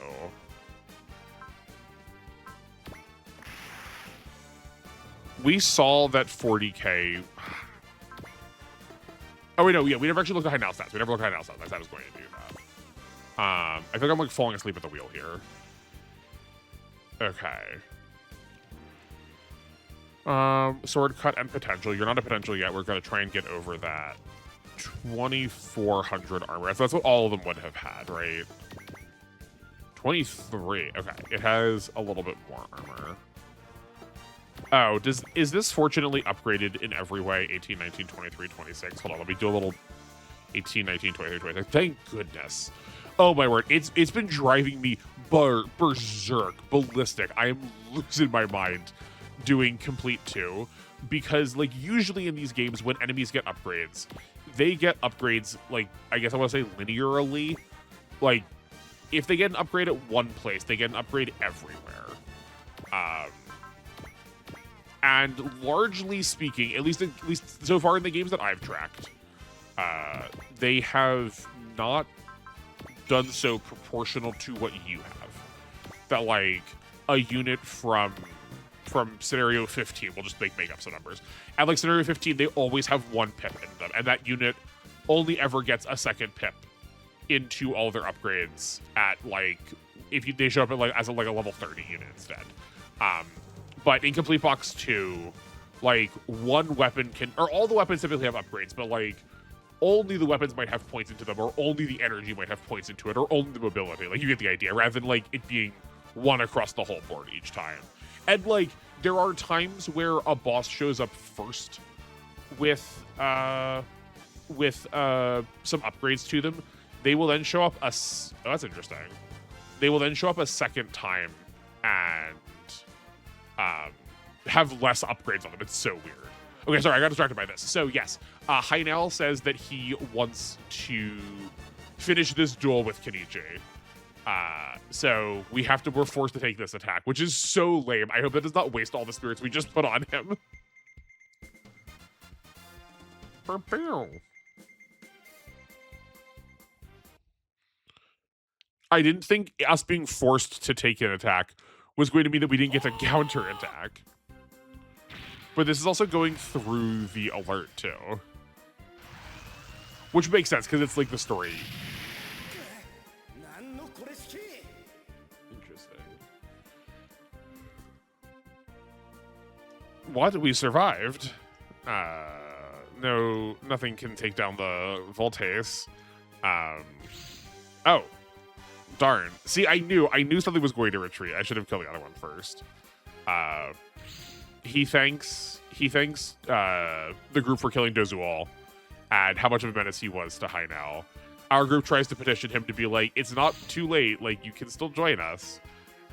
We saw that 40k... Oh, wait, no, yeah, we never actually looked at Hynel stats. We never looked at Hynel stats. I said I was going to do that. I feel like I'm, like, falling asleep at the wheel here. Okay. Sword cut and potential. You're not a potential yet. We're going to try and get over that. 2,400 armor. So that's what all of them would have had, right? 23. Okay. It has a little bit more armor. Oh, is this fortunately upgraded in every way? 18, 19, 23, 26. Hold on, let me do a little 18, 19, 23, 26. Thank goodness. Oh my word. It's been driving me berserk, ballistic. I am losing my mind doing complete 2 because like usually in these games when enemies get upgrades, they get upgrades like I guess I want to say linearly. Like if they get an upgrade at one place, they get an upgrade everywhere. And largely speaking, at least so far in the games that I've tracked, they have not done so proportional to what you have. That like a unit from scenario 15, we'll just make up some numbers. At like scenario 15, they always have 1 pip in them, and that unit only ever gets a 2nd pip into all their upgrades at like if they show up at like as a level 30 unit instead. But in Complete Box 2, like 1 weapon can, or all the weapons typically have upgrades, but like only the weapons might have points into them, or only the energy might have points into it, or only the mobility. Like, you get the idea, rather than like it being one across the whole board each time. And like, there are times where a boss shows up first with some upgrades to them. They will then show up oh, that's interesting. They will then show up a second time and have less upgrades on them. It's so weird. Okay, sorry, I got distracted by this. So yes, Hynel says that he wants to finish this duel with Kenichi. So we're forced to take this attack, which is so lame. I hope that does not waste all the spirits we just put on him. I didn't think us being forced to take an attack was going to mean that we didn't get to counter attack. But this is also going through the alert too. Which makes sense because it's like the story. Interesting. What? We survived? No, nothing can take down the Voltes. Oh. Darn. See, I knew something was going to retreat. I should have killed the other one first. He thanks the group for killing Dozual and how much of a menace he was to Hynel. Our group tries to petition him to be like, it's not too late, like you can still join us.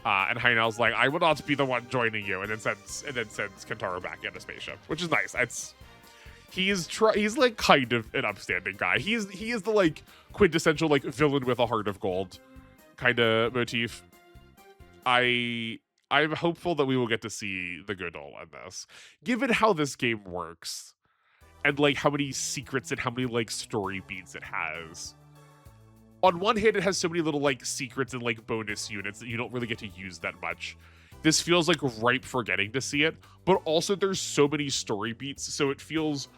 And Hynel's like, I will not be the one joining you, and then sends Kentaro back in a spaceship, which is nice. He's like kind of an upstanding guy. He is the like quintessential like villain with a heart of gold kind of motif. I'm hopeful that we will get to see the good old in this, given how this game works and like how many secrets and how many like story beats it has. On one hand, it has so many little like secrets and like bonus units that you don't really get to use that much. This feels like ripe for getting to see it, but also there's so many story beats, so it feels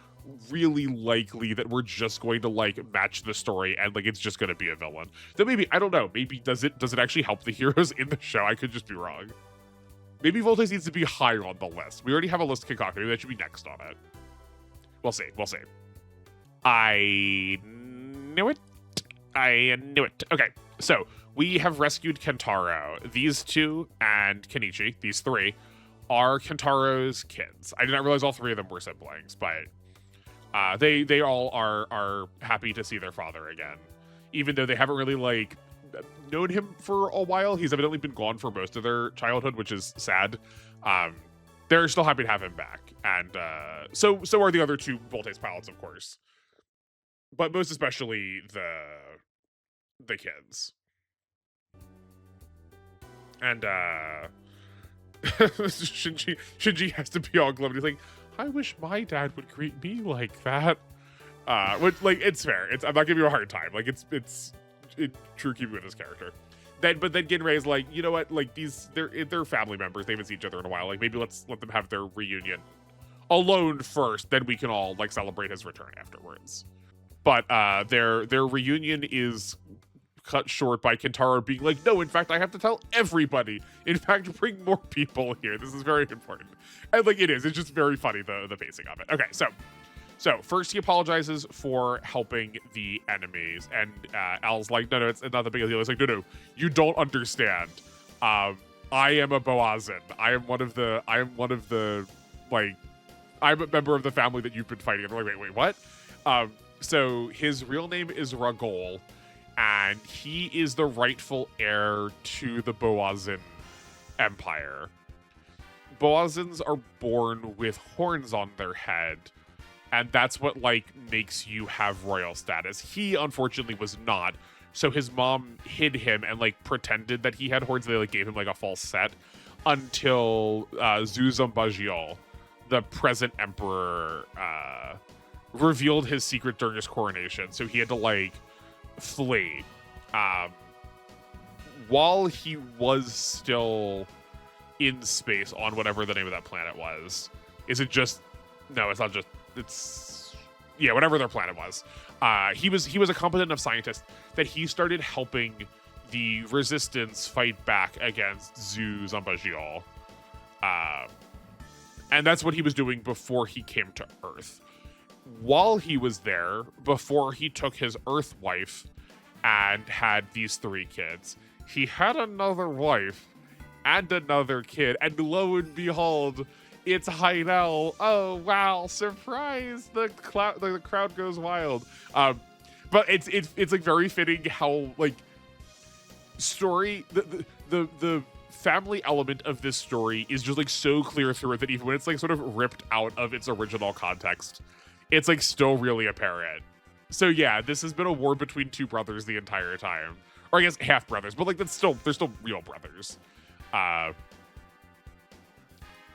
really likely that we're just going to like match the story and like it's just going to be a villain. So maybe, I don't know, maybe does it actually help the heroes in the show? I could just be wrong. Maybe Voltes needs to be higher on the list. We already have a list concocted. Maybe that should be next on it. We'll see. I knew it. Okay, so we have rescued Kentaro. These two and Kenichi, these three, are Kentaro's kids. I did not realize all three of them were siblings, but they all are happy to see their father again, even though they haven't really like known him for a while. He's evidently been gone for most of their childhood, which is sad. They're still happy to have him back, and so are the other two Voltes pilots, of course, but most especially the kids. And Shinji has to be all glum. He's like, I wish my dad would greet me like that. Which, like, it's fair. I'm not giving you a hard time. Like, it's true keeping with this character. But then Ginrei's like, you know what? Like, they're family members. They haven't seen each other in a while. Like, maybe let's let them have their reunion alone first. Then we can all like celebrate his return afterwards. But their reunion is cut short by Kentaro being like, no, in fact, I have to tell everybody. In fact, bring more people here. This is very important. And like, it is. It's just very funny, the pacing of it. Okay, so first he apologizes for helping the enemies, and Al's like, no, it's not the big deal. He's like, no, you don't understand. I am a Boazin. I am one of the like, I'm a member of the family that you've been fighting. And they're like, wait, what? So his real name is Ragol, and he is the rightful heir to the Boazin Empire. Boazins are born with horns on their head, and that's what like makes you have royal status. He unfortunately was not, so his mom hid him and like pretended that he had horns. They like gave him like a false set until Zuzumbajiol, the present emperor, revealed his secret during his coronation, so he had to like flee. While he was still in space on whatever the name of that planet was. Is it just... No, it's not just... It's... Yeah, whatever their planet was. He was a competent enough scientist that he started helping the resistance fight back against Zuzumbajiol. And that's what he was doing before he came to Earth. while he was there, before he took his Earth wife and had these 3 kids, he had another wife and another kid, and lo and behold, it's Hynel. Oh wow, surprise! The crowd goes wild. But it's like very fitting how like story the family element of this story is just like so clear through it that even when it's like sort of ripped out of its original context, it's like still really apparent. So yeah, this has been a war between 2 brothers the entire time, or I guess half brothers, but like they're still real brothers.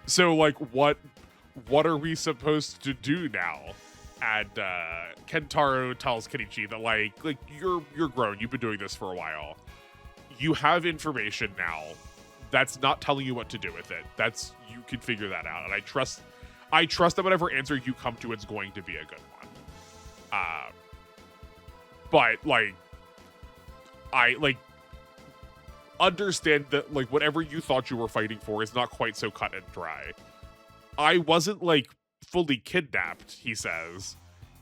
So like what are we supposed to do now? And Kentaro tells Kenichi that like you're grown, you've been doing this for a while. You have information now. That's not telling you what to do with it. That's you can figure that out. And I trust that whatever answer you come to, it's going to be a good one. But like I like understand that like whatever you thought you were fighting for is not quite so cut and dry. I wasn't like fully kidnapped, he says.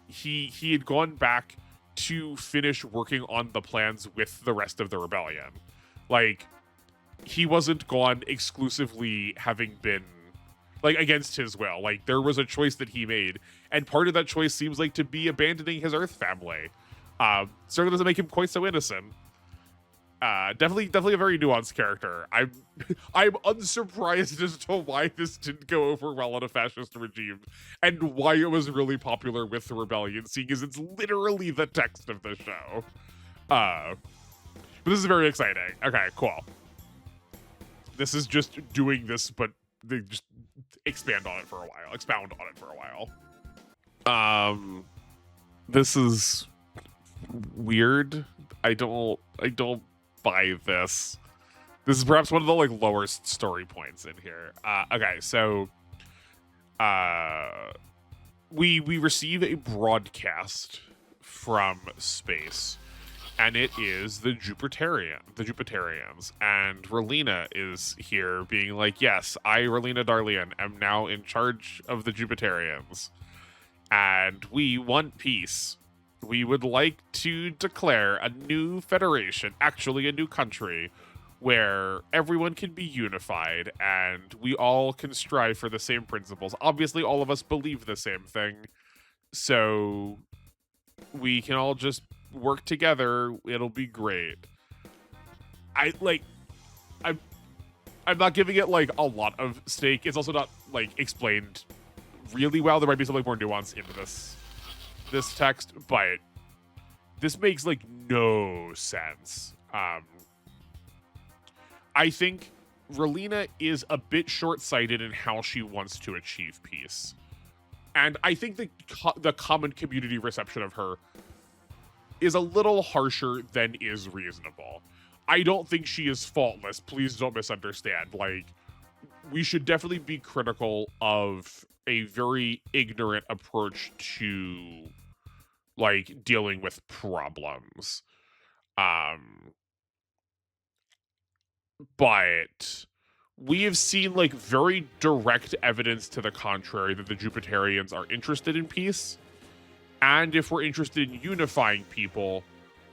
He had gone back to finish working on the plans with the rest of the rebellion. Like he wasn't gone exclusively having been like against his will. Like there was a choice that he made, and part of that choice seems like to be abandoning his Earth family. Certainly doesn't make him quite so innocent. Definitely a very nuanced character. I'm unsurprised as to why this didn't go over well in a fascist regime, and why it was really popular with the rebellion, seeing as it's literally the text of the show. But this is very exciting. Okay, cool. This is just doing this, but they just expound on it for a while. This is weird. I don't buy this. This is perhaps one of the like lowest story points in here. Okay, so we receive a broadcast from space, and it is the Jupiterians, and Relina is here being like, yes, I, Relina Darlian, am now in charge of the Jupiterians, and we want peace. We would like to declare a new federation, actually a new country, where everyone can be unified and we all can strive for the same principles. Obviously, all of us believe the same thing, so we can all just work together. It'll be great. I'm not giving it like a lot of stake. It's also not like explained really well. There might be something more nuanced into this text, but this makes like no sense. I think Relina is a bit short-sighted in how she wants to achieve peace, and I think the common community reception of her is a little harsher than is reasonable. I don't think she is faultless. Please don't misunderstand. Like, we should definitely be critical of a very ignorant approach to like dealing with problems. But we have seen like very direct evidence to the contrary that the Jupiterians are interested in peace. And if we're interested in unifying people,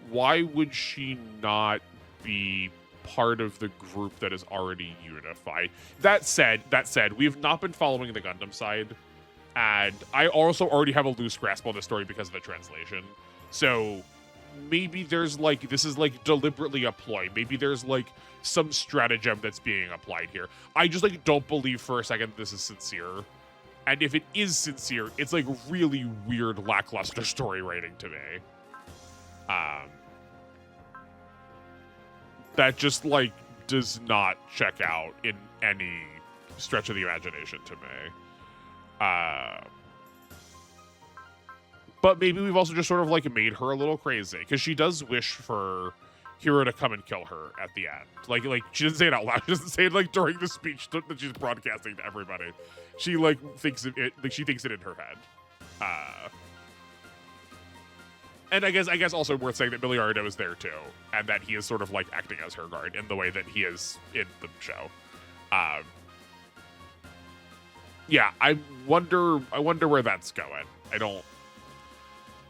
why would she not be part of the group that is already unified? That said, we have not been following the Gundam side. And I also already have a loose grasp on the story because of the translation. So maybe there's like, this is like deliberately a ploy. Maybe there's like some stratagem that's being applied here. I just like don't believe for a second this is sincere. And if it is sincere, it's like really weird, lackluster story writing to me. That just like does not check out in any stretch of the imagination to me. But maybe we've also just sort of like made her a little crazy, because she does wish for Hiro to come and kill her at the end. Like she doesn't say it out loud. She doesn't say it like during the speech that she's broadcasting to everybody. She like thinks it, like she thinks it in her head. And I guess also worth saying that Milliardo is there too, and that he is sort of like acting as her guard in the way that he is in the show. Yeah, I wonder where that's going. I don't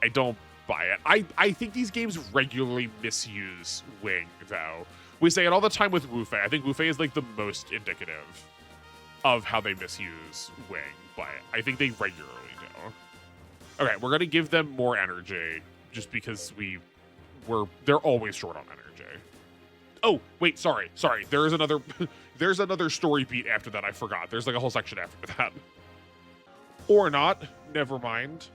I don't buy it. I think these games regularly misuse Wing, though. We say it all the time with Wu Fei. I think Wu Fei is like the most indicative of how they misuse Wing, but I think they regularly do. Okay, we're gonna give them more energy just because they're always short on energy. Oh, wait, sorry. There is another there's another story beat after that. I forgot. There's like a whole section after that. Or not. Never mind.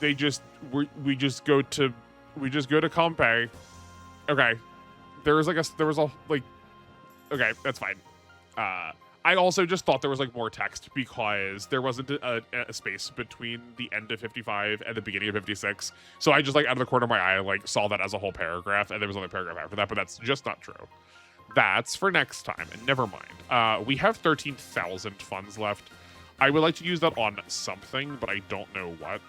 We just go to Compay. Okay. Okay, that's fine. I also just thought there was like more text because there wasn't a space between the end of 55 and the beginning of 56. So I just like out of the corner of my eye like saw that as a whole paragraph, and there was another paragraph after that, but that's just not true. That's for next time, and never mind. We have 13,000 funds left. I would like to use that on something, but I don't know what.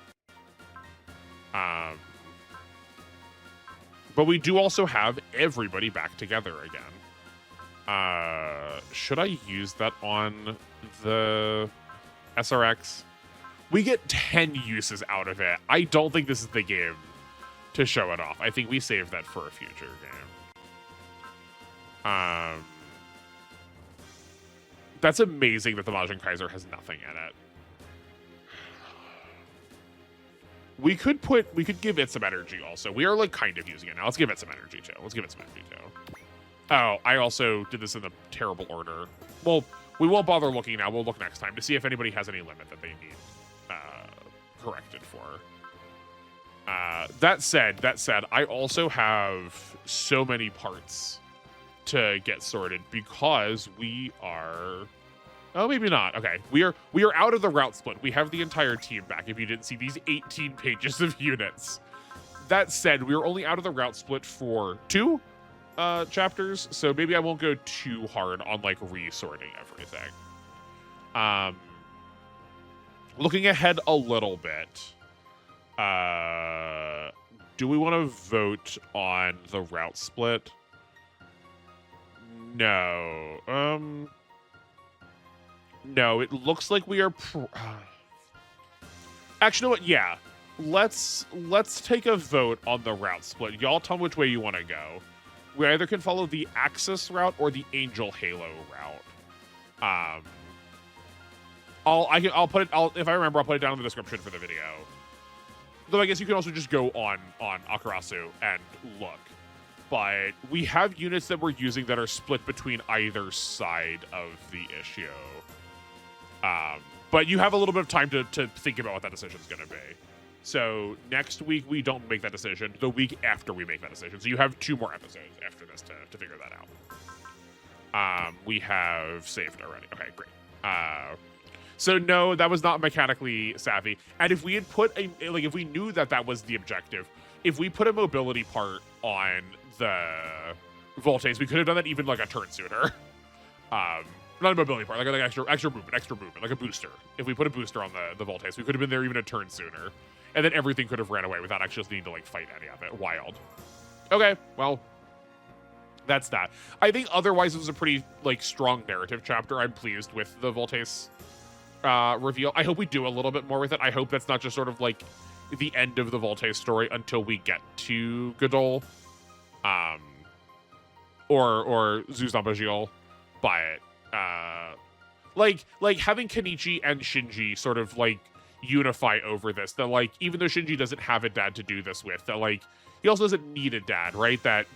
But we do also have everybody back together again. Should I use that on the SRX? We get 10 uses out of it. I don't think this is the game to show it off. I think we save that for a future game. That's amazing that the Majin Kaiser has nothing in it. We could give it some energy also. We are like kind of using it now. Let's give it some energy too. Oh, I also did this in the terrible order. Well, we won't bother looking now. We'll look next time to see if anybody has any limit that they need corrected for. That said, I also have so many parts to get sorted because we are... Oh, maybe not. Okay, we are out of the route split. We have the entire team back if you didn't see these 18 pages of units. That said, we are only out of the route split for 2 chapters, so maybe I won't go too hard on like resorting everything. Looking ahead a little bit, do we want to vote on the route split? No. No, it looks like we are actually, you know what? Yeah. Let's take a vote on the route split. Y'all tell me which way you want to go. We either can follow the Axis route or the Angel Halo route. If I remember, I'll put it down in the description for the video. Though I guess you can also just go on Akarasu and look. But we have units that we're using that are split between either side of the issue. But you have a little bit of time to think about what that decision is going to be. So next week, we don't make that decision. The week after we make that decision. So you have 2 more episodes after this to figure that out. We have saved already. Okay, great. So no, that was not mechanically savvy. And if we had put if we knew that was the objective, if we put a mobility part on the Voltes, we could have done that even like a turn sooner. Not a mobility part, like extra movement, like a booster. If we put a booster on the Voltes, we could have been there even a turn sooner. And then everything could have ran away without actually needing to like fight any of it. Wild. Okay, well, that's that. I think otherwise it was a pretty like strong narrative chapter. I'm pleased with the Voltes reveal. I hope we do a little bit more with it. I hope that's not just sort of like the end of the Voltes story until we get to Godol. Or Zuzambajil. But like having Kenichi and Shinji sort of like unify over this, that like even though Shinji doesn't have a dad to do this with, that like he also doesn't need a dad, right? That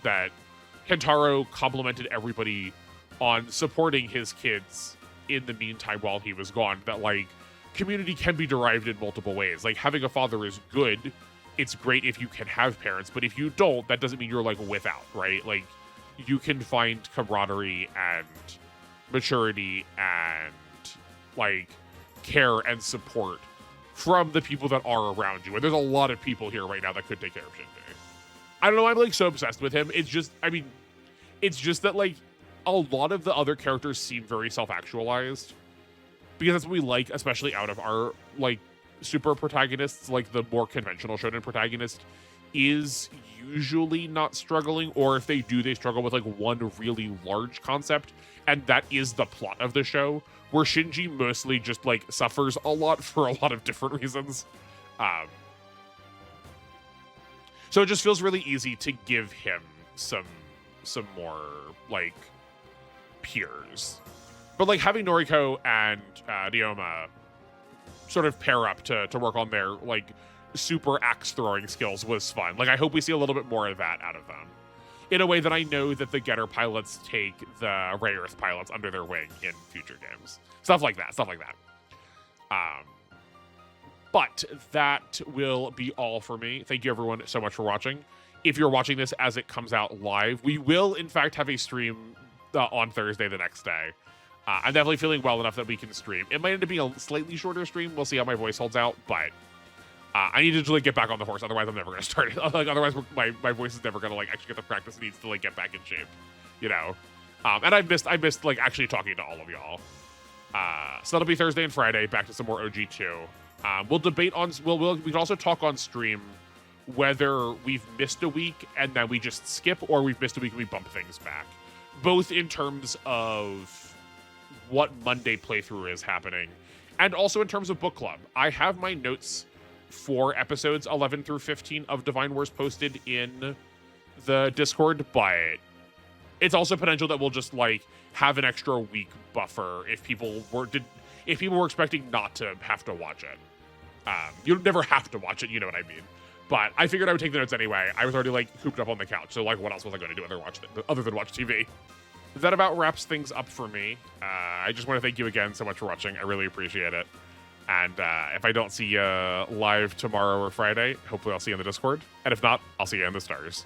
Kentaro complimented everybody on supporting his kids in the meantime while he was gone, that like community can be derived in multiple ways. Like having a father is good. It's great if you can have parents, but if you don't, that doesn't mean you're like without, right? Like you can find camaraderie and maturity and like care and support from the people that are around you. And there's a lot of people here right now that could take care of Shinji. I don't know, I'm like so obsessed with him. It's just that like a lot of the other characters seem very self-actualized because that's what we like, especially out of our like super protagonists. Like the more conventional shonen protagonist is usually not struggling, or if they do, they struggle with like one really large concept, and that is the plot of the show, where Shinji mostly just like suffers a lot for a lot of different reasons. Um, so it just feels really easy to give him some more like peers. But like having Noriko and Ryoma sort of pair up to work on their like super axe throwing skills was fun. Like I hope we see a little bit more of that out of them, in a way that I know that the Getter pilots take the Rare Earth pilots under their wing in future games. Stuff like that. But that will be all for me. Thank you everyone so much for watching. If you're watching this as it comes out live, we will in fact have a stream on Thursday the next day. I'm definitely feeling well enough that we can stream. It might end up being a slightly shorter stream. We'll see how my voice holds out, but I need to like get back on the horse. Otherwise, I'm never going to start it. Like, otherwise, my voice is never going to like actually get the practice it needs to like get back in shape, you know. And I missed like actually talking to all of y'all. So that'll be Thursday and Friday. Back to some more OG2. We'll debate on. We can also talk on stream whether we've missed a week and then we just skip, or we've missed a week and we bump things back. Both in terms of what Monday playthrough is happening, and also in terms of book club. I have my notes for episodes 11 through 15 of Divine Wars posted in the Discord, but it's also potential that we'll just like have an extra week buffer if people were expecting not to have to watch it. You never have to watch it, you know what I mean. But I figured I would take the notes anyway. I was already like cooped up on the couch, so like what else was I going to do other than watch TV? That about wraps things up for me. I just want to thank you again so much for watching. I really appreciate it. And if I don't see you live tomorrow or Friday, hopefully I'll see you in the Discord. And if not, I'll see you in the stars.